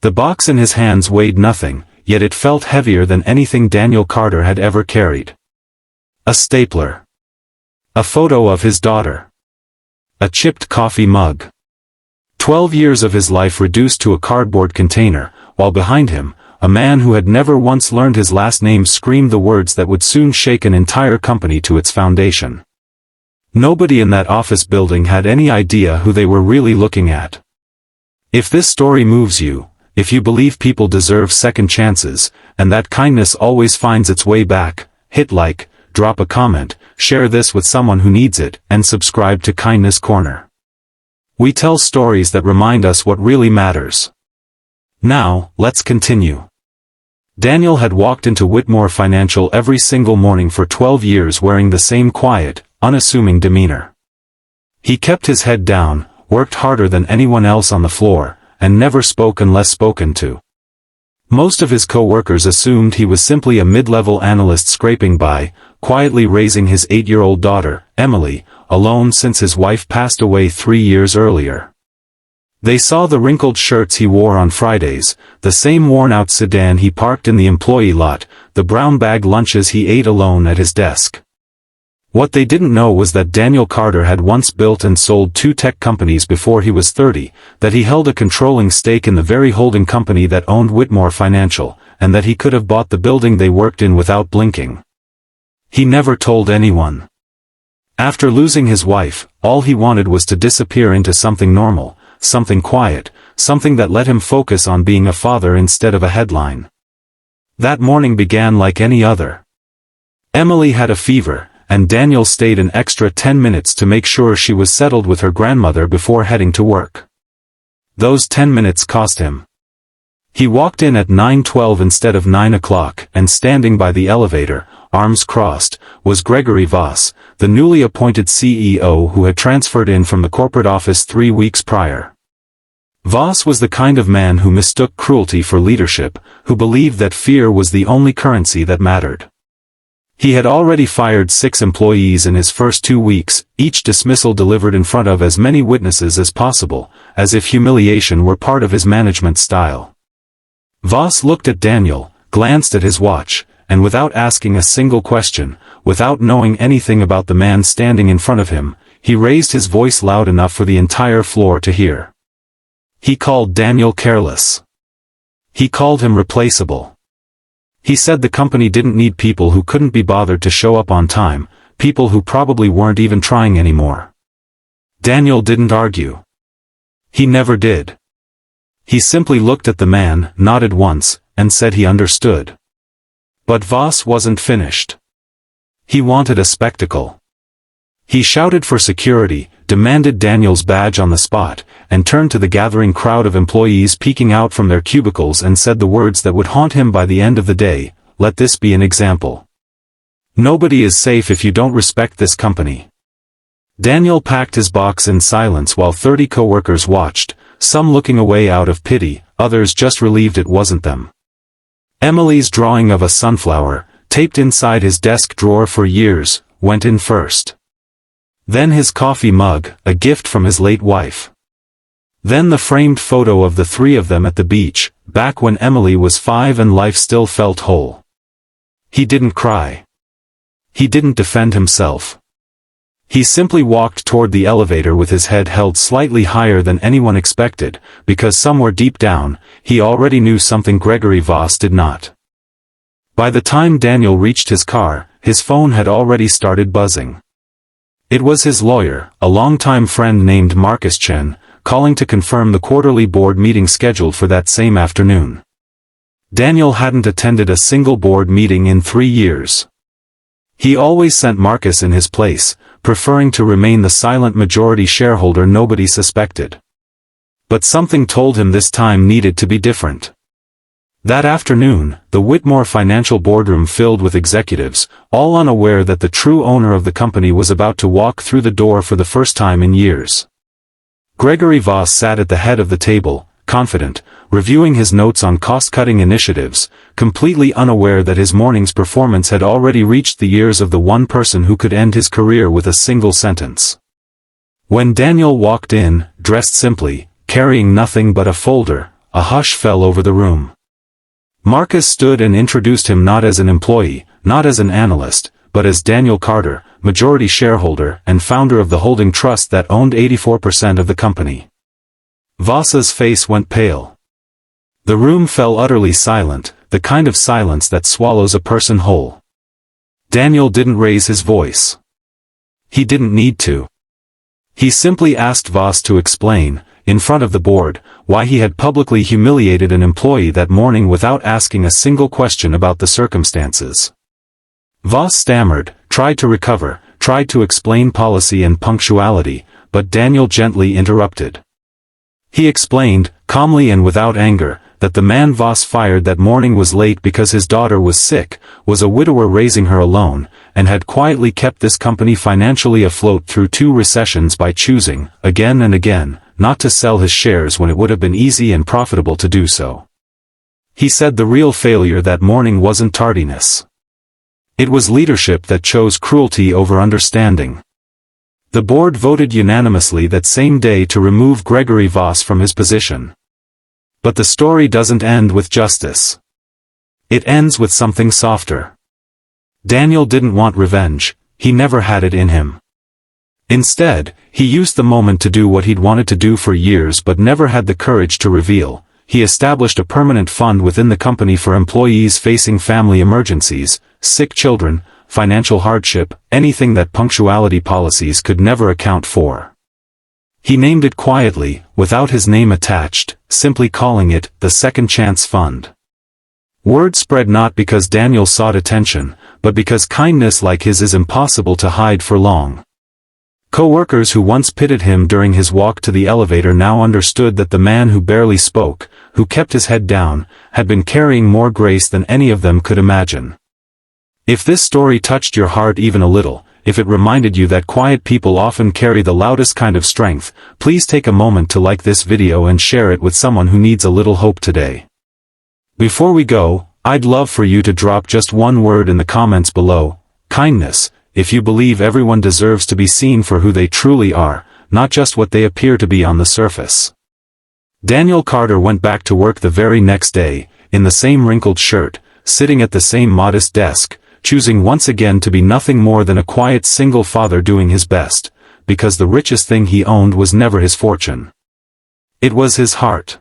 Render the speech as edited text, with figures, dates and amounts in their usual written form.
The box in his hands weighed nothing, yet it felt heavier than anything Daniel Carter had ever carried. A stapler. A photo of his daughter. A chipped coffee mug. 12 years of his life reduced to a cardboard container, while behind him, a man who had never once learned his last name screamed the words that would soon shake an entire company to its foundation. Nobody in that office building had any idea who they were really looking at. If this story moves you, if you believe people deserve second chances, and that kindness always finds its way back, hit like, drop a comment, share this with someone who needs it, and subscribe to Kindness Corner. We tell stories that remind us what really matters. Now, let's continue. Daniel had walked into Whitmore Financial every single morning for 12 years wearing the same quiet, unassuming demeanor. He kept his head down, worked harder than anyone else on the floor, and never spoke unless spoken to. Most of his co-workers assumed he was simply a mid-level analyst scraping by, quietly raising his 8-year-old daughter, Emily, alone since his wife passed away 3 years earlier. They saw the wrinkled shirts he wore on Fridays, the same worn-out sedan he parked in the employee lot, the brown bag lunches he ate alone at his desk. What they didn't know was that Daniel Carter had once built and sold 2 tech companies before he was 30, that he held a controlling stake in the very holding company that owned Whitmore Financial, and that he could have bought the building they worked in without blinking. He never told anyone. After losing his wife, all he wanted was to disappear into something normal, something quiet, something that let him focus on being a father instead of a headline. That morning began like any other. Emily had a fever, and Daniel stayed an extra 10 minutes to make sure she was settled with her grandmother before heading to work. Those 10 minutes cost him. He walked in at 9:12 instead of 9 o'clock, and standing by the elevator, arms crossed, was Gregory Voss, the newly appointed CEO who had transferred in from the corporate office 3 weeks prior. Voss was the kind of man who mistook cruelty for leadership, who believed that fear was the only currency that mattered. He had already fired 6 employees in his first 2 weeks, each dismissal delivered in front of as many witnesses as possible, as if humiliation were part of his management style. Voss looked at Daniel, glanced at his watch, and without asking a single question, without knowing anything about the man standing in front of him, he raised his voice loud enough for the entire floor to hear. He called Daniel careless. He called him replaceable. He said the company didn't need people who couldn't be bothered to show up on time, people who probably weren't even trying anymore. Daniel didn't argue. He never did. He simply looked at the man, nodded once, and said he understood. But Voss wasn't finished. He wanted a spectacle. He shouted for security, demanded Daniel's badge on the spot, and turned to the gathering crowd of employees peeking out from their cubicles and said the words that would haunt him by the end of the day, "Let this be an example. Nobody is safe if you don't respect this company." Daniel packed his box in silence while 30 coworkers watched, some looking away out of pity, others just relieved it wasn't them. Emily's drawing of a sunflower, taped inside his desk drawer for years, went in first. Then his coffee mug, a gift from his late wife. Then the framed photo of the 3 of them at the beach, back when Emily was 5 and life still felt whole. He didn't cry. He didn't defend himself. He simply walked toward the elevator with his head held slightly higher than anyone expected, because somewhere deep down, he already knew something Gregory Voss did not. By the time Daniel reached his car, his phone had already started buzzing. It was his lawyer, a longtime friend named Marcus Chen, calling to confirm the quarterly board meeting scheduled for that same afternoon. Daniel hadn't attended a single board meeting in 3 years. He always sent Marcus in his place, preferring to remain the silent majority shareholder nobody suspected. But something told him this time needed to be different. That afternoon, the Whitmore Financial boardroom filled with executives, all unaware that the true owner of the company was about to walk through the door for the first time in years. Gregory Voss sat at the head of the table, confident, reviewing his notes on cost-cutting initiatives, completely unaware that his morning's performance had already reached the ears of the one person who could end his career with a single sentence. When Daniel walked in, dressed simply, carrying nothing but a folder, a hush fell over the room. Marcus stood and introduced him not as an employee, not as an analyst, but as Daniel Carter, majority shareholder and founder of the holding trust that owned 84% of the company. Voss's face went pale. The room fell utterly silent, the kind of silence that swallows a person whole. Daniel didn't raise his voice. He didn't need to. He simply asked Voss to explain, in front of the board, why he had publicly humiliated an employee that morning without asking a single question about the circumstances. Voss stammered, tried to recover, tried to explain policy and punctuality, but Daniel gently interrupted. He explained, calmly and without anger, that the man Voss fired that morning was late because his daughter was sick, was a widower raising her alone, and had quietly kept this company financially afloat through 2 recessions by choosing, again and again, not to sell his shares when it would have been easy and profitable to do so. He said the real failure that morning wasn't tardiness. It was leadership that chose cruelty over understanding. The board voted unanimously that same day to remove Gregory Voss from his position. But the story doesn't end with justice. It ends with something softer. Daniel didn't want revenge, he never had it in him. Instead, he used the moment to do what he'd wanted to do for years but never had the courage to reveal. He established a permanent fund within the company for employees facing family emergencies, sick children, financial hardship, anything that punctuality policies could never account for. He named it quietly, without his name attached, simply calling it the Second Chance Fund. Word spread not because Daniel sought attention, but because kindness like his is impossible to hide for long. Co-workers who once pitied him during his walk to the elevator now understood that the man who barely spoke, who kept his head down, had been carrying more grace than any of them could imagine. If this story touched your heart even a little, if it reminded you that quiet people often carry the loudest kind of strength, please take a moment to like this video and share it with someone who needs a little hope today. Before we go, I'd love for you to drop just one word in the comments below, kindness, if you believe everyone deserves to be seen for who they truly are, not just what they appear to be on the surface. Daniel Carter went back to work the very next day, in the same wrinkled shirt, sitting at the same modest desk, choosing once again to be nothing more than a quiet single father doing his best, because the richest thing he owned was never his fortune. It was his heart.